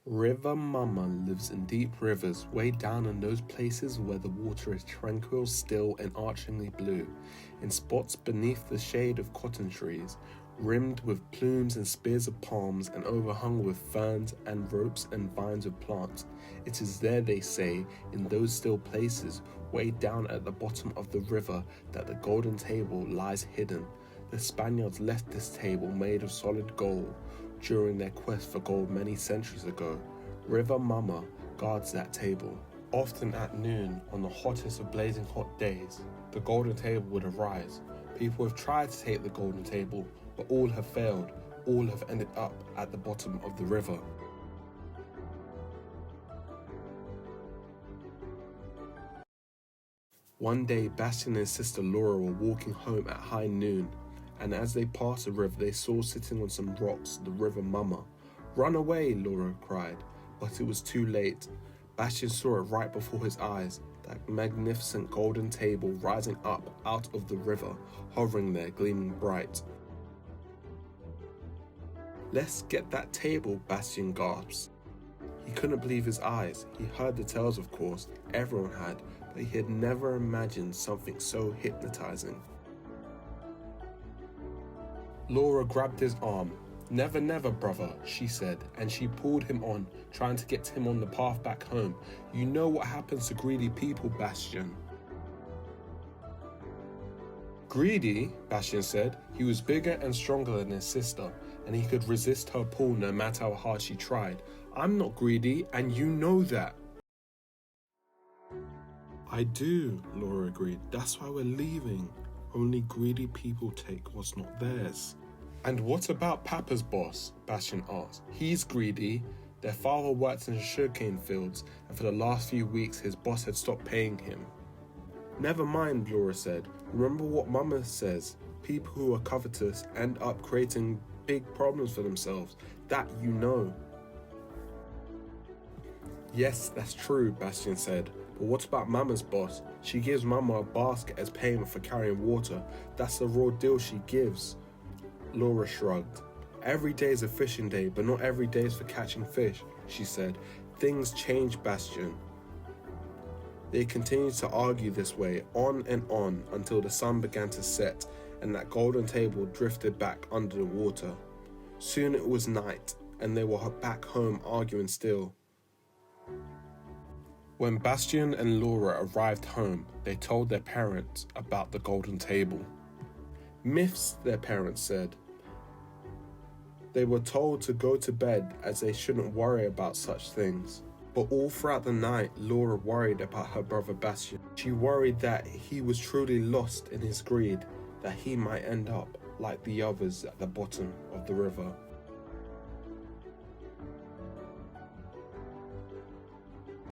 River Mumma lives in deep rivers, way down in those places where the water is tranquil, still, and archingly blue, in spots beneath the shade of cotton trees, rimmed with plumes and spears of palms, and overhung with ferns and ropes and vines of plants. It is there, they say, in those still places, way down at the bottom of the river, that the golden table lies hidden. The Spaniards left this table made of solid gold during their quest for gold many centuries ago. River Mumma guards that table. Often at noon, on the hottest of blazing hot days, the golden table would arise. People have tried to take the golden table, but all have failed. All have ended up at the bottom of the river. One day, Bastian and his sister Laura were walking home at high noon, and as they passed the river, they saw sitting on some rocks the River Mumma. "Run away," Laura cried, but it was too late. Bastian saw it right before his eyes, that magnificent golden table rising up out of the river, hovering there, gleaming bright. "Let's get that table," Bastian gasps. He couldn't believe his eyes. He heard the tales, of course, everyone had, but he had never imagined something so hypnotizing. Laura grabbed his arm. "Never, never, brother," she said, and she pulled him on, trying to get him on the path back home. "You know what happens to greedy people, Bastian." "Greedy?" Bastian said. He was bigger and stronger than his sister, and he could resist her pull no matter how hard she tried. "I'm not greedy, and you know that." "I do," Laura agreed. "That's why we're leaving. Only greedy people take what's not theirs." "And what about Papa's boss?" Bastian asked. "He's greedy." Their father worked in the sugarcane fields, and for the last few weeks his boss had stopped paying him. "Never mind," Laura said. "Remember what Mumma says. People who are covetous end up creating big problems for themselves. That you know." "Yes, that's true," Bastian said. "But what about Mama's boss? She gives Mama a basket as payment for carrying water. That's the raw deal she gives." Laura shrugged. "Every day is a fishing day, but not every day is for catching fish," she said. "Things change, Bastian." They continued to argue this way, on and on, until the sun began to set, and that golden table drifted back under the water. Soon it was night, and they were back home arguing still. When Bastian and Laura arrived home, they told their parents about the golden table. "Myths," their parents said. They were told to go to bed as they shouldn't worry about such things. But all throughout the night, Laura worried about her brother Bastian. She worried that he was truly lost in his greed, that he might end up like the others at the bottom of the river.